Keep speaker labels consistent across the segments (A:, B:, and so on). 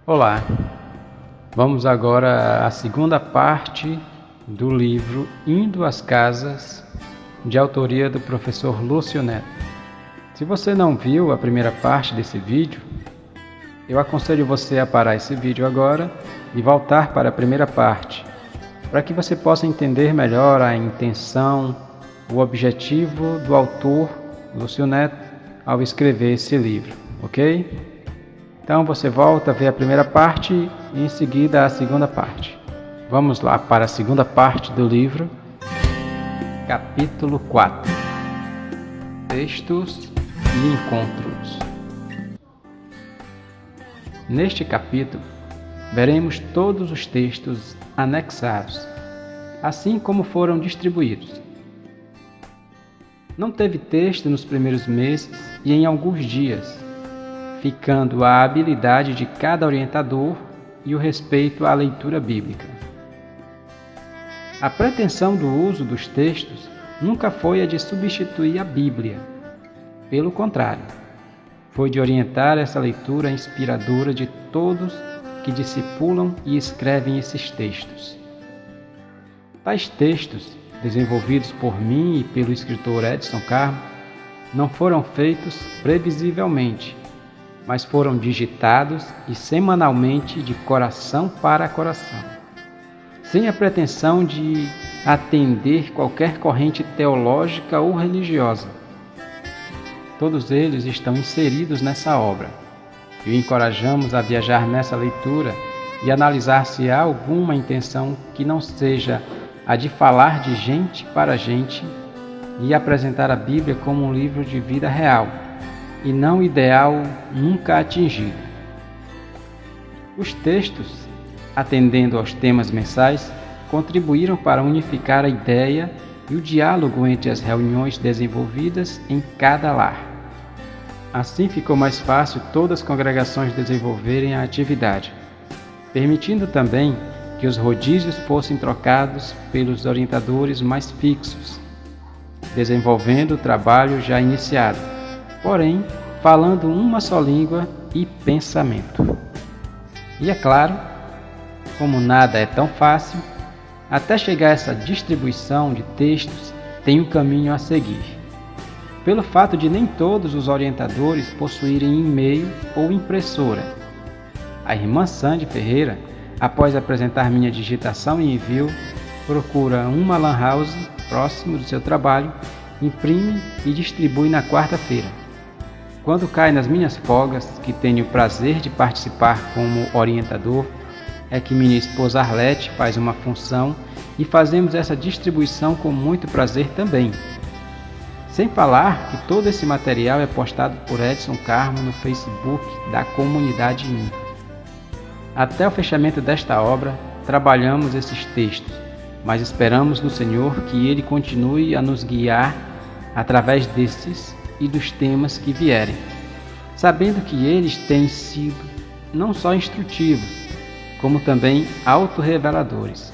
A: Olá, vamos agora à segunda parte do livro Indo às Casas, de autoria do professor Lúcio Neto. Se você não viu a primeira parte desse vídeo, eu aconselho você a parar esse vídeo agora e voltar para a primeira parte, para que você possa entender melhor a intenção, o objetivo do autor Lúcio Neto ao escrever esse livro, ok? Então você volta a ver a primeira parte e em seguida a segunda parte. Vamos lá para a segunda parte do livro, capítulo 4. Textos e encontros. Neste capítulo, veremos todos os textos anexados, assim como foram distribuídos. Não teve texto nos primeiros meses e em alguns dias, ficando a habilidade de cada orientador e o respeito à leitura bíblica. A pretensão do uso dos textos nunca foi a de substituir a Bíblia. Pelo contrário, foi de orientar essa leitura inspiradora de todos que discipulam e escrevem esses textos. Tais textos, desenvolvidos por mim e pelo escritor Edson Carmo, não foram feitos previsivelmente, mas foram digitados e semanalmente de coração para coração, sem a pretensão de atender qualquer corrente teológica ou religiosa. Todos eles estão inseridos nessa obra, e o encorajamos a viajar nessa leitura e analisar se há alguma intenção que não seja a de falar de gente para gente e apresentar a Bíblia como um livro de vida real, e não ideal nunca atingido. Os textos, atendendo aos temas mensais, contribuíram para unificar a ideia e o diálogo entre as reuniões desenvolvidas em cada lar. Assim ficou mais fácil todas as congregações desenvolverem a atividade, permitindo também que os rodízios fossem trocados pelos orientadores mais fixos, desenvolvendo o trabalho já iniciado, porém, falando uma só língua e pensamento. E é claro, como nada é tão fácil, até chegar a essa distribuição de textos tem um caminho a seguir. Pelo fato de nem todos os orientadores possuírem e-mail ou impressora, a irmã Sandy Ferreira, após apresentar minha digitação e envio, procura uma lan house próximo do seu trabalho, imprime e distribui na quarta-feira. Quando cai nas minhas folgas, que tenho o prazer de participar como orientador, é que minha esposa Arlete faz uma função e fazemos essa distribuição com muito prazer também. Sem falar que todo esse material é postado por Edson Carmo no Facebook da comunidade IN. Até o fechamento desta obra, trabalhamos esses textos, mas esperamos no Senhor que Ele continue a nos guiar através desses e dos temas que vierem, sabendo que eles têm sido não só instrutivos, como também autorreveladores.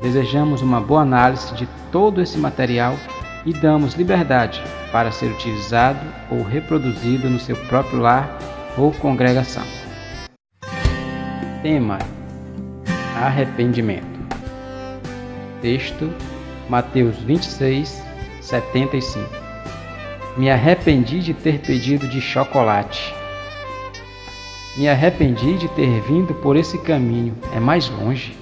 A: Desejamos uma boa análise de todo esse material e damos liberdade para ser utilizado ou reproduzido no seu próprio lar ou congregação. Tema: arrependimento. Texto: Mateus 26, 75. Me arrependi de ter pedido de chocolate. Me arrependi de ter vindo por esse caminho, é mais longe.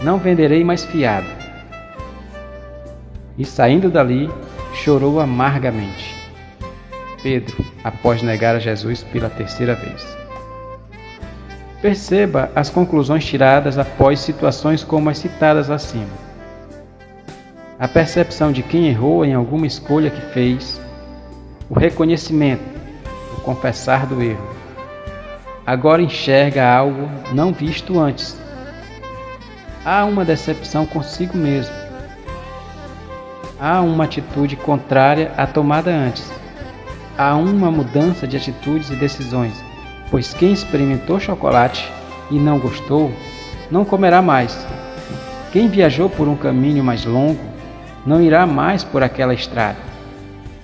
A: Não venderei mais fiado. E saindo dali, chorou amargamente. Pedro, após negar a Jesus pela terceira vez. Perceba as conclusões tiradas após situações como as citadas acima. A percepção de quem errou em alguma escolha que fez, o reconhecimento, o confessar do erro. Agora enxerga algo não visto antes. Há uma decepção consigo mesmo. Há uma atitude contrária à tomada antes. Há uma mudança de atitudes e decisões, pois quem experimentou chocolate e não gostou, não comerá mais. Quem viajou por um caminho mais longo, não irá mais por aquela estrada.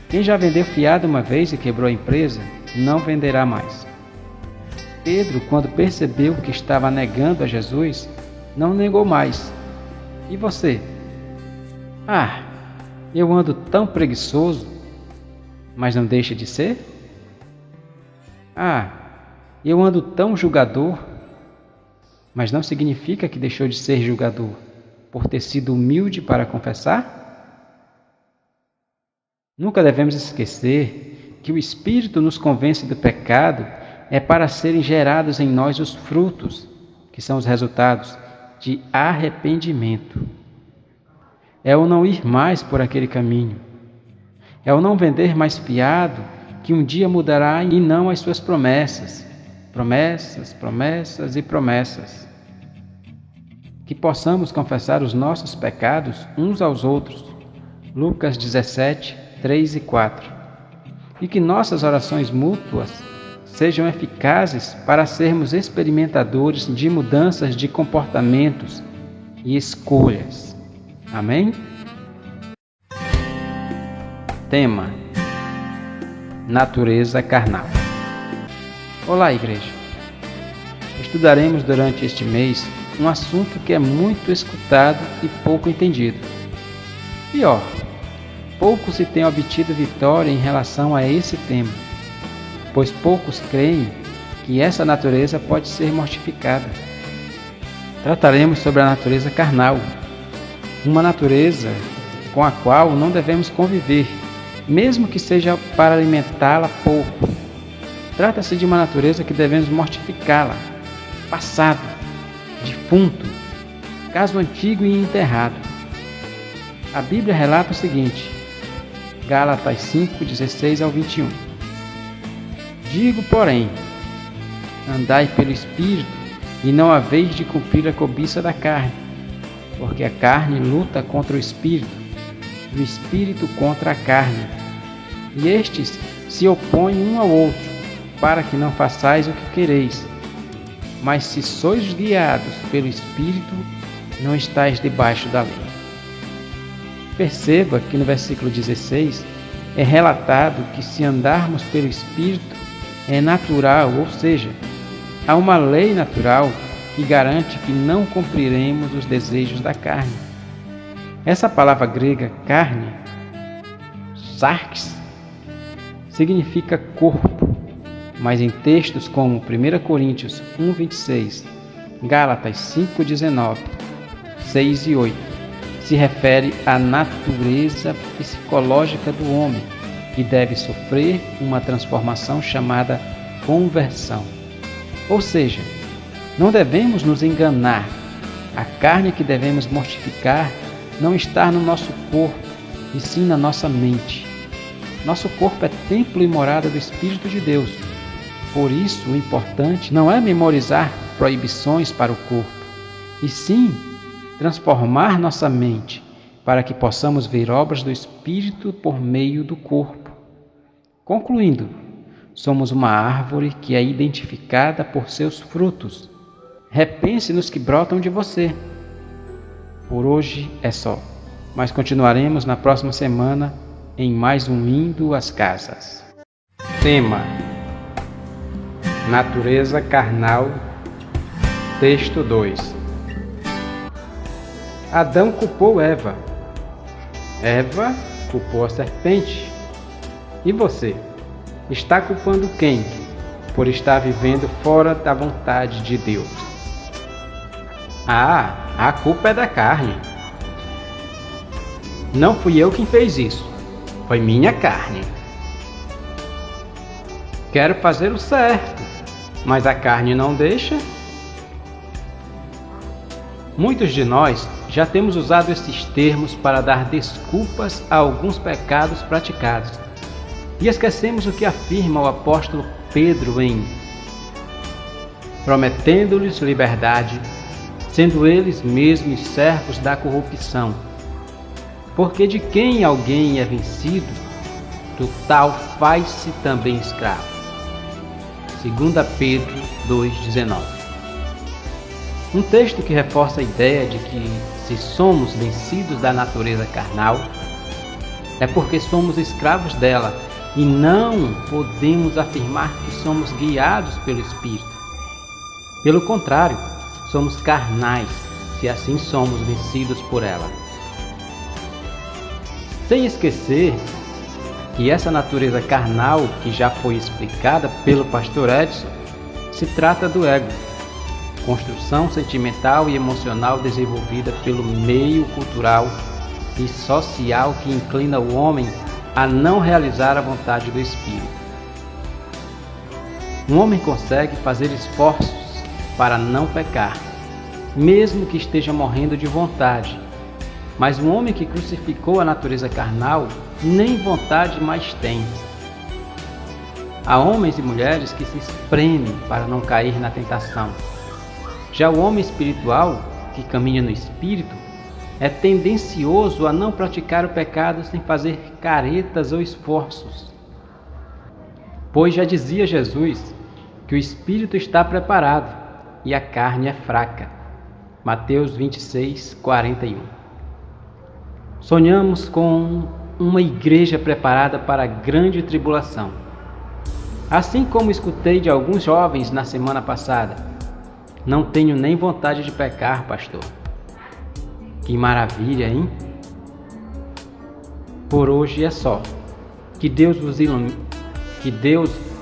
A: Quem já vendeu fiado uma vez e quebrou a empresa, não venderá mais. Pedro, quando percebeu que estava negando a Jesus, não negou mais. E você? Ah, eu ando tão preguiçoso, mas não deixa de ser? Ah, eu ando tão julgador, mas não significa que deixou de ser julgador, por ter sido humilde para confessar? Nunca devemos esquecer que o Espírito nos convence do pecado é para serem gerados em nós os frutos, que são os resultados de arrependimento. É o não ir mais por aquele caminho. É o não vender mais fiado, que um dia mudará e não as suas promessas. Promessas, promessas e promessas. Que possamos confessar os nossos pecados uns aos outros. Lucas 17, 3 e 4. E que nossas orações mútuas sejam eficazes para sermos experimentadores de mudanças de comportamentos e escolhas. Amém? Tema: natureza carnal. Olá, igreja! Estudaremos durante este mês um assunto que é muito escutado e pouco entendido. Pior, pouco se tem obtido vitória em relação a esse tema, pois poucos creem que essa natureza pode ser mortificada. Trataremos sobre a natureza carnal, uma natureza com a qual não devemos conviver, mesmo que seja para alimentá-la pouco. Trata-se de uma natureza que devemos mortificá-la, passado, defunto, caso antigo e enterrado. A Bíblia relata o seguinte, Gálatas 5, 16 ao 21. Digo, porém, andai pelo Espírito, e não haveis de cumprir a cobiça da carne, porque a carne luta contra o Espírito, e o Espírito contra a carne, e estes se opõem um ao outro, para que não façais o que quereis. Mas se sois guiados pelo Espírito, não estáis debaixo da lei. Perceba que no versículo 16 é relatado que se andarmos pelo Espírito é natural, ou seja, há uma lei natural que garante que não cumpriremos os desejos da carne. Essa palavra grega carne, sarx, significa corpo, mas em textos como 1 Coríntios 1:26, Gálatas 5:19, 6 e 8, se refere à natureza psicológica do homem, que deve sofrer uma transformação chamada conversão. Ou seja, não devemos nos enganar. A carne que devemos mortificar não está no nosso corpo, e sim na nossa mente. Nosso corpo é templo e morada do Espírito de Deus. Por isso, o importante não é memorizar proibições para o corpo, e sim transformar nossa mente para que possamos ver obras do Espírito por meio do corpo. Concluindo, somos uma árvore que é identificada por seus frutos. Repense nos que brotam de você. Por hoje é só, mas continuaremos na próxima semana em mais um Indo às Casas. Tema: natureza carnal. Texto 2. Adão culpou Eva. Eva culpou a serpente. E você? Está culpando quem por estar vivendo fora da vontade de Deus? Ah, a culpa é da carne. Não fui eu quem fez isso. Foi minha carne. Quero fazer o certo, mas a carne não deixa. Muitos de nós já temos usado esses termos para dar desculpas a alguns pecados praticados. E esquecemos o que afirma o apóstolo Pedro em prometendo-lhes liberdade, sendo eles mesmos servos da corrupção. Porque de quem alguém é vencido, do tal faz-se também escravo. 2 Pedro 2,19. Um texto que reforça a ideia de que, se somos vencidos da natureza carnal, é porque somos escravos dela e não podemos afirmar que somos guiados pelo Espírito. Pelo contrário, somos carnais, se assim somos vencidos por ela. Sem esquecer que essa natureza carnal, que já foi explicada pelo pastor Edson, se trata do ego, construção sentimental e emocional desenvolvida pelo meio cultural e social que inclina o homem a não realizar a vontade do Espírito. Um homem consegue fazer esforços para não pecar, mesmo que esteja morrendo de vontade, mas um homem que crucificou a natureza carnal nem vontade mais tem. Há homens e mulheres que se espremem para não cair na tentação. Já o homem espiritual, que caminha no Espírito, é tendencioso a não praticar o pecado sem fazer caretas ou esforços. Pois já dizia Jesus que o Espírito está preparado e a carne é fraca. Mateus 26, 41. Sonhamos com uma igreja preparada para a grande tribulação. Assim como escutei de alguns jovens na semana passada, não tenho nem vontade de pecar, pastor. Que maravilha, hein? Por hoje é só. Que Deus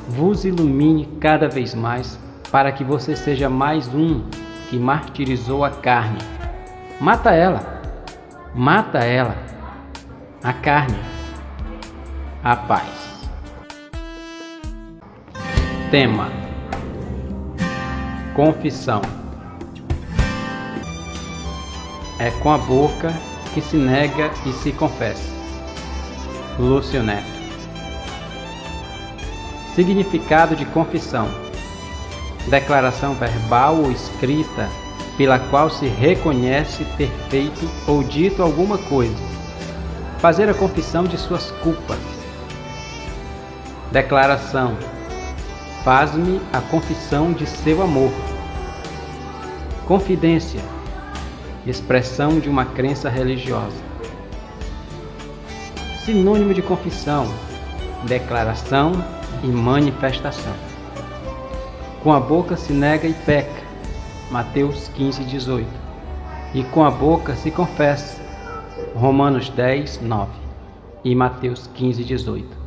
A: vos ilumine cada vez mais, para que você seja mais um que martirizou a carne. Mata ela, a carne, a paz. Tema: confissão. É com a boca que se nega e se confessa. Lúcio Neto. Significado de confissão: declaração verbal ou escrita pela qual se reconhece ter feito ou dito alguma coisa. Fazer a confissão de suas culpas. Declaração: faz-me a confissão de seu amor. Confidência: expressão de uma crença religiosa. Sinônimo de confissão: declaração e manifestação. Com a boca se nega e peca. Mateus 15, 18. E com a boca se confessa. Romanos 10, 9. E Mateus 15, 18.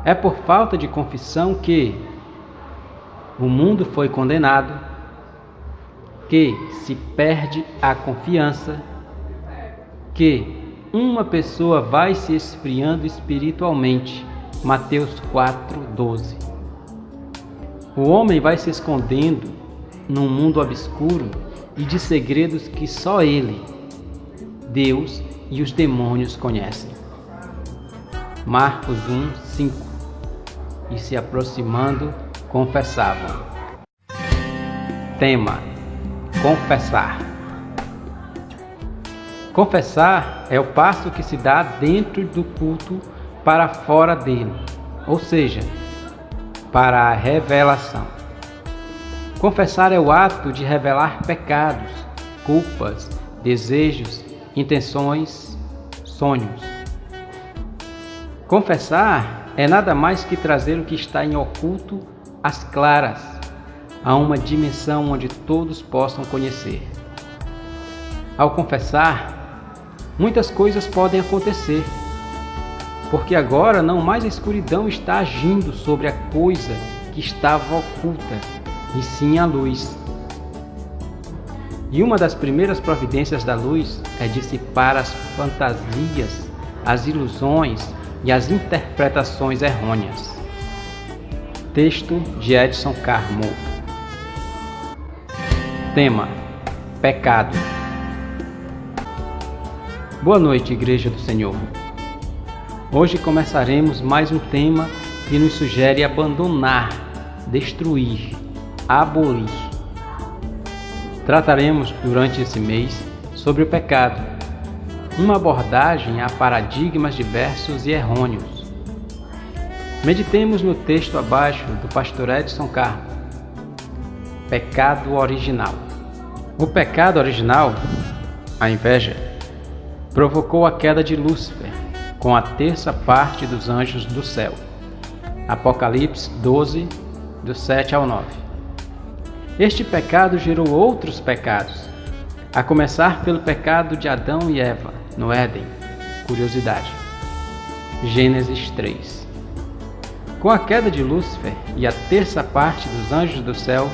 A: É por falta de confissão que o mundo foi condenado, que se perde a confiança, que uma pessoa vai se esfriando espiritualmente. Mateus 4, 12. O homem vai se escondendo num mundo obscuro e de segredos que só ele, Deus e os demônios conhecem. Marcos 1, 5. E se aproximando, confessavam. Tema: confessar. Confessar é o passo que se dá dentro do culto para fora dele, ou seja, para a revelação. Confessar é o ato de revelar pecados, culpas, desejos, intenções, sonhos. Confessar é nada mais que trazer o que está em oculto às claras, a uma dimensão onde todos possam conhecer. Ao confessar, muitas coisas podem acontecer, porque agora não mais a escuridão está agindo sobre a coisa que estava oculta, e sim a luz. E uma das primeiras providências da luz é dissipar as fantasias, as ilusões e as interpretações errôneas. Texto de Edson Carmo. Tema: pecado. Boa noite, Igreja do Senhor. Hoje começaremos mais um tema que nos sugere abandonar, destruir, abolir. Trataremos durante esse mês sobre o pecado, uma abordagem a paradigmas diversos e errôneos. Meditemos no texto abaixo do pastor Edson Carmo. Pecado original. O pecado original, a inveja, provocou a queda de Lúcifer com a terça parte dos anjos do céu. Apocalipse 12, do 7 ao 9. Este pecado gerou outros pecados, a começar pelo pecado de Adão e Eva, no Éden. Curiosidade. Gênesis 3. Com a queda de Lúcifer e a terça parte dos anjos do céu,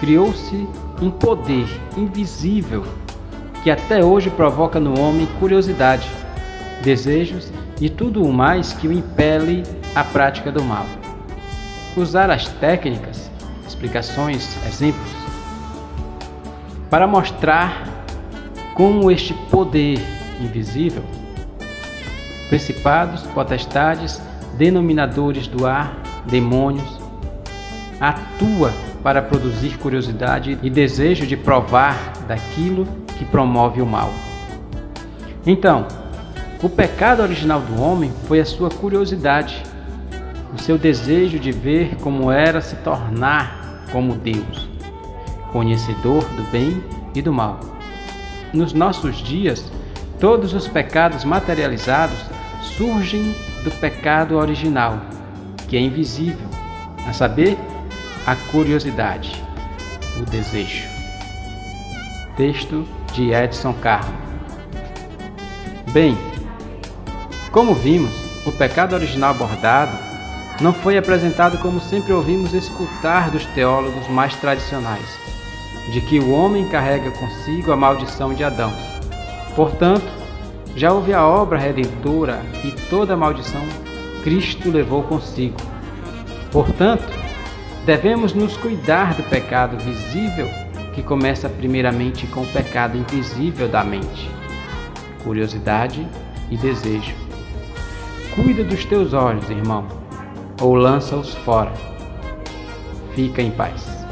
A: criou-se um poder invisível que até hoje provoca no homem curiosidade, desejos e tudo o mais que o impele à prática do mal. Usar as técnicas, explicações, exemplos, para mostrar como este poder invisível, principados, potestades, denominadores do ar, demônios, atua para produzir curiosidade e desejo de provar daquilo que promove o mal. Então, o pecado original do homem foi a sua curiosidade, o seu desejo de ver como era se tornar como Deus, conhecedor do bem e do mal. Nos nossos dias, todos os pecados materializados surgem do pecado original, que é invisível, a saber, a curiosidade, o desejo. Texto de Edson Carmo. Bem, como vimos, o pecado original abordado não foi apresentado como sempre ouvimos escutar dos teólogos mais tradicionais, de que o homem carrega consigo a maldição de Adão. Portanto, já houve a obra redentora e toda a maldição Cristo levou consigo. Portanto, devemos nos cuidar do pecado visível, que começa primeiramente com o pecado invisível da mente, curiosidade e desejo. Cuida dos teus olhos, irmão, ou lança-os fora. Fica em paz.